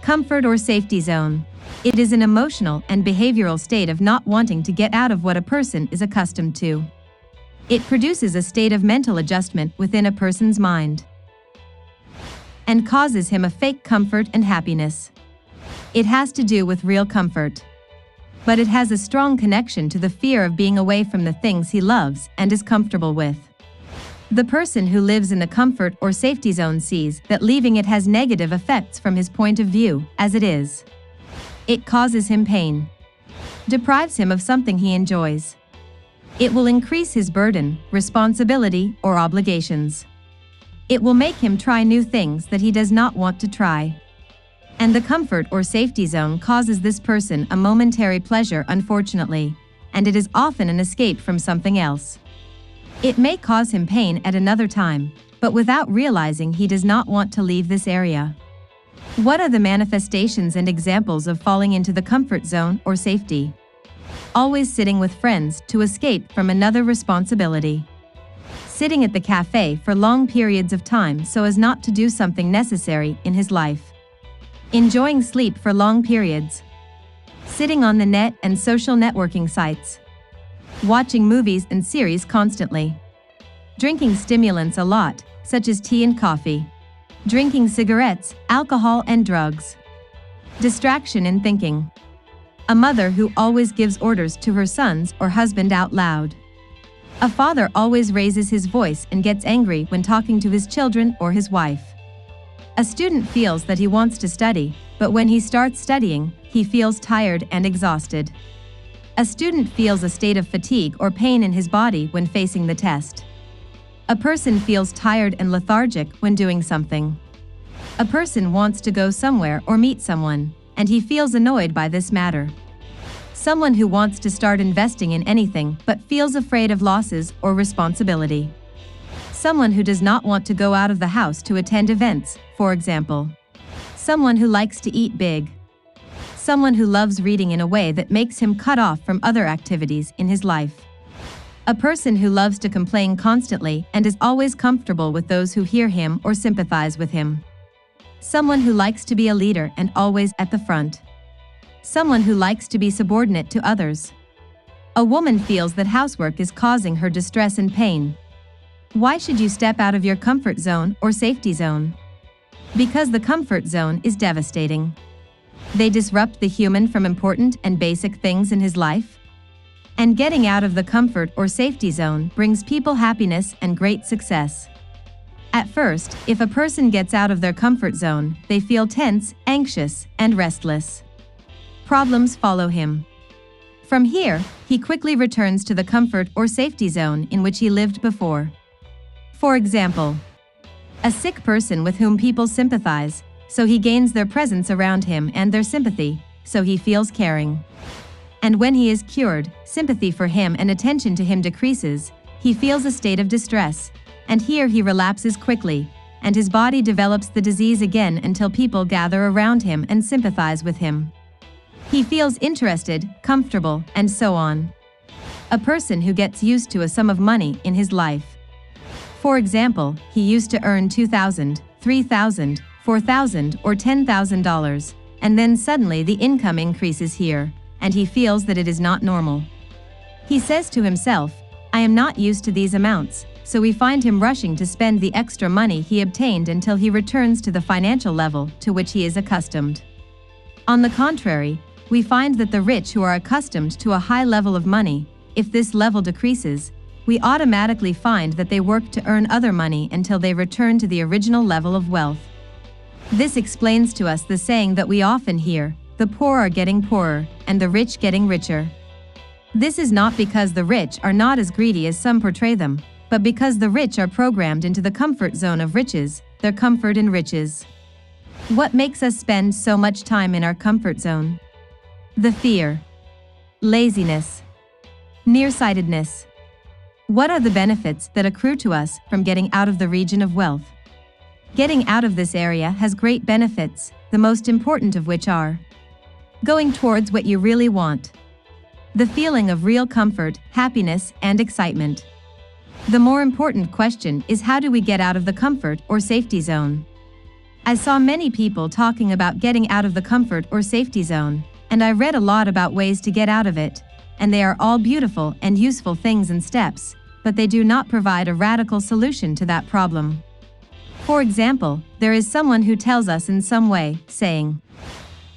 Comfort or safety zone. It is an emotional and behavioral state of not wanting to get out of what a person is accustomed to. It produces a state of mental adjustment within a person's mind and causes him a fake comfort and happiness. It has to do with real comfort, but it has a strong connection to the fear of being away from the things he loves and is comfortable with. The person who lives in the comfort or safety zone sees that leaving it has negative effects from his point of view, as it is. It causes him pain, deprives him of something he enjoys. It will increase his burden, responsibility, or obligations. It will make him try new things that he does not want to try. And the comfort or safety zone causes this person a momentary pleasure, unfortunately, and it is often an escape from something else. It may cause him pain at another time, but without realizing he does not want to leave this area. What are the manifestations and examples of falling into the comfort zone or safety? Always sitting with friends to escape from another responsibility. Sitting at the cafe for long periods of time so as not to do something necessary in his life. Enjoying sleep for long periods. Sitting on the net and social networking sites. Watching movies and series constantly. Drinking stimulants a lot, such as tea and coffee. Drinking cigarettes, alcohol and drugs. Distraction in thinking. A mother who always gives orders to her sons or husband out loud. A father always raises his voice and gets angry when talking to his children or his wife. A student feels that he wants to study, but when he starts studying, he feels tired and exhausted. A student feels a state of fatigue or pain in his body when facing the test. A person feels tired and lethargic when doing something. A person wants to go somewhere or meet someone, and he feels annoyed by this matter. Someone who wants to start investing in anything but feels afraid of losses or responsibility. Someone who does not want to go out of the house to attend events, for example. Someone who likes to eat big. Someone who loves reading in a way that makes him cut off from other activities in his life. A person who loves to complain constantly and is always comfortable with those who hear him or sympathize with him. Someone who likes to be a leader and always at the front. Someone who likes to be subordinate to others. A woman feels that housework is causing her distress and pain. Why should you step out of your comfort zone or safety zone? Because the comfort zone is devastating. They disrupt the human from important and basic things in his life. And getting out of the comfort or safety zone brings people happiness and great success. At first, if a person gets out of their comfort zone, they feel tense, anxious, and restless. Problems follow him. From here, he quickly returns to the comfort or safety zone in which he lived before. For example, a sick person with whom people sympathize, so he gains their presence around him and their sympathy, so he feels caring. And when he is cured, sympathy for him and attention to him decreases, he feels a state of distress, and here he relapses quickly, and his body develops the disease again until people gather around him and sympathize with him. He feels interested, comfortable, and so on. A person who gets used to a sum of money in his life. For example, he used to earn $2,000, $3,000, $4,000, or $10,000, and then suddenly the income increases here, and he feels that it is not normal. He says to himself, "I am not used to these amounts," so we find him rushing to spend the extra money he obtained until he returns to the financial level to which he is accustomed. On the contrary, we find that the rich who are accustomed to a high level of money, if this level decreases, we automatically find that they work to earn other money until they return to the original level of wealth. This explains to us the saying that we often hear, "The poor are getting poorer, and the rich getting richer." This is not because the rich are not as greedy as some portray them, but because the rich are programmed into the comfort zone of riches, their comfort in riches. What makes us spend so much time in our comfort zone? The fear, laziness, nearsightedness. What are the benefits that accrue to us from getting out of the region of wealth? Getting out of this area has great benefits, the most important of which are going towards what you really want, the feeling of real comfort, happiness, and excitement. The more important question is, how do we get out of the comfort or safety zone? I saw many people talking about getting out of the comfort or safety zone, and I read a lot about ways to get out of it, and they are all beautiful and useful things and steps, but they do not provide a radical solution to that problem. For example, there is someone who tells us in some way, saying,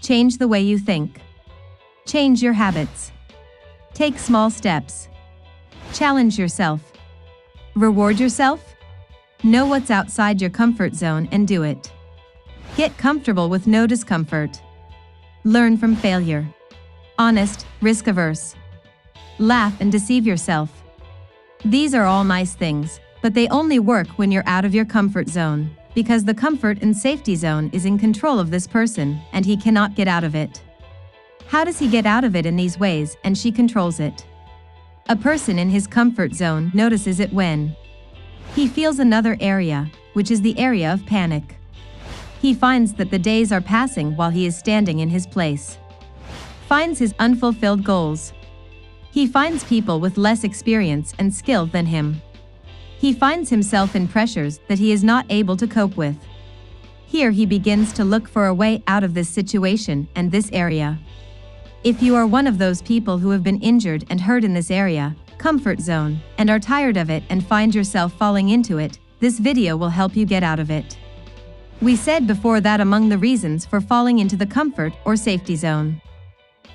change the way you think. Change your habits. Take small steps. Challenge yourself. Reward yourself. Know what's outside your comfort zone and do it. Get comfortable with no discomfort. Learn from failure. Honest, risk-averse. Laugh and deceive yourself. These are all nice things, but they only work when you're out of your comfort zone, because the comfort and safety zone is in control of this person, and he cannot get out of it. How does he get out of it in these ways, and she controls it? A person in his comfort zone notices it when he feels another area, which is the area of panic. He finds that the days are passing while he is standing in his place. Finds his unfulfilled goals. He finds people with less experience and skill than him. He finds himself in pressures that he is not able to cope with. Here he begins to look for a way out of this situation and this area. If you are one of those people who have been injured and hurt in this area, comfort zone, and are tired of it and find yourself falling into it, this video will help you get out of it. We said before that among the reasons for falling into the comfort or safety zone: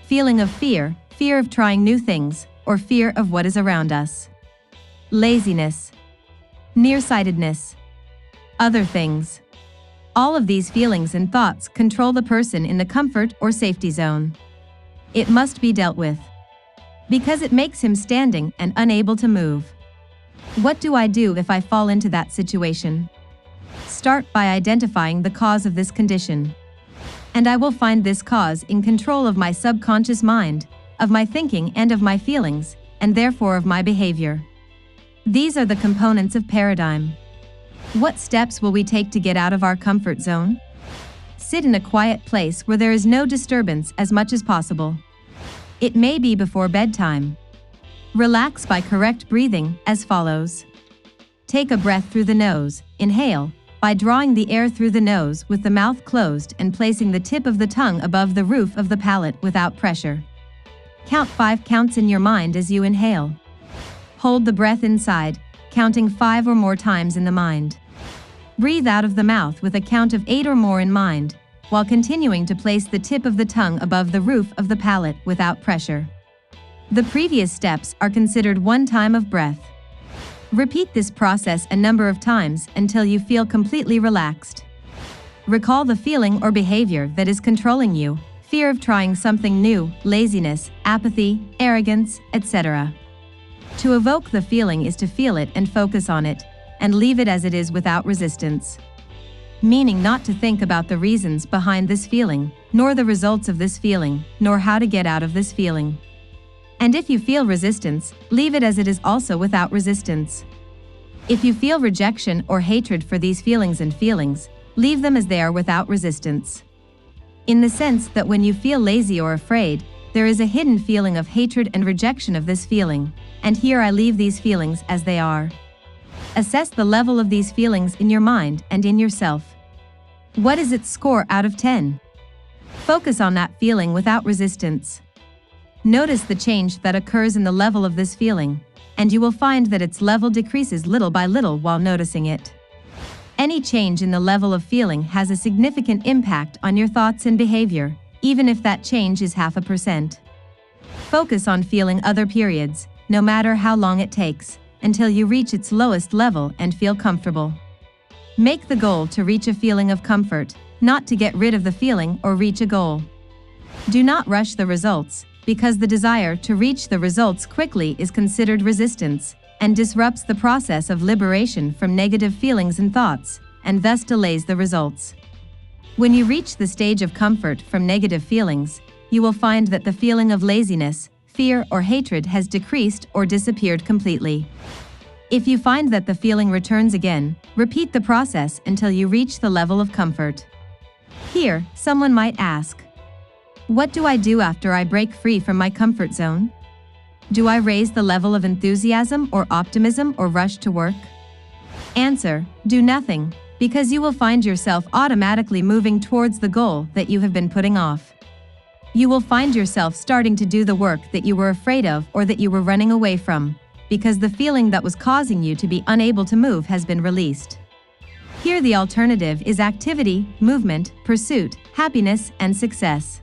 feeling of fear, fear of trying new things, or fear of what is around us. Laziness. Nearsightedness. Other things. All of these feelings and thoughts control the person in the comfort or safety zone. It must be dealt with, because it makes him standing and unable to move. What do I do if I fall into that situation? Start by identifying the cause of this condition. And I will find this cause in control of my subconscious mind, of my thinking and of my feelings, and therefore of my behavior. These are the components of paradigm. What steps will we take to get out of our comfort zone? Sit in a quiet place where there is no disturbance as much as possible. It may be before bedtime. Relax by correct breathing as follows. Take a breath through the nose, inhale, by drawing the air through the nose with the mouth closed and placing the tip of the tongue above the roof of the palate without pressure. Count 5 counts in your mind as you inhale. Hold the breath inside, counting 5 or more times in the mind. Breathe out of the mouth with a count of 8 or more in mind, while continuing to place the tip of the tongue above the roof of the palate without pressure. The previous steps are considered one time of breath. Repeat this process a number of times until you feel completely relaxed. Recall the feeling or behavior that is controlling you: fear of trying something new, laziness, apathy, arrogance, etc. To evoke the feeling is to feel it and focus on it, and leave it as it is without resistance. Meaning not to think about the reasons behind this feeling, nor the results of this feeling, nor how to get out of this feeling. And if you feel resistance, leave it as it is also without resistance. If you feel rejection or hatred for these feelings and feelings, leave them as they are without resistance. In the sense that when you feel lazy or afraid, there is a hidden feeling of hatred and rejection of this feeling, and here I leave these feelings as they are. Assess the level of these feelings in your mind and in yourself. What is its score out of 10? Focus on that feeling without resistance. Notice the change that occurs in the level of this feeling, and you will find that its level decreases little by little while noticing it. Any change in the level of feeling has a significant impact on your thoughts and behavior, even if that change is 0.5%. Focus on feeling other periods, no matter how long it takes, until you reach its lowest level and feel comfortable. Make the goal to reach a feeling of comfort, not to get rid of the feeling or reach a goal. Do not rush the results, because the desire to reach the results quickly is considered resistance, and disrupts the process of liberation from negative feelings and thoughts, and thus delays the results. When you reach the stage of comfort from negative feelings, you will find that the feeling of laziness, fear, or hatred has decreased or disappeared completely. If you find that the feeling returns again, repeat the process until you reach the level of comfort. Here, someone might ask, what do I do after I break free from my comfort zone? Do I raise the level of enthusiasm or optimism or rush to work? Answer: do nothing. because you will find yourself automatically moving towards the goal that you have been putting off. You will find yourself starting to do the work that you were afraid of or that you were running away from, because the feeling that was causing you to be unable to move has been released. Here the alternative is activity, movement, pursuit, happiness, and success.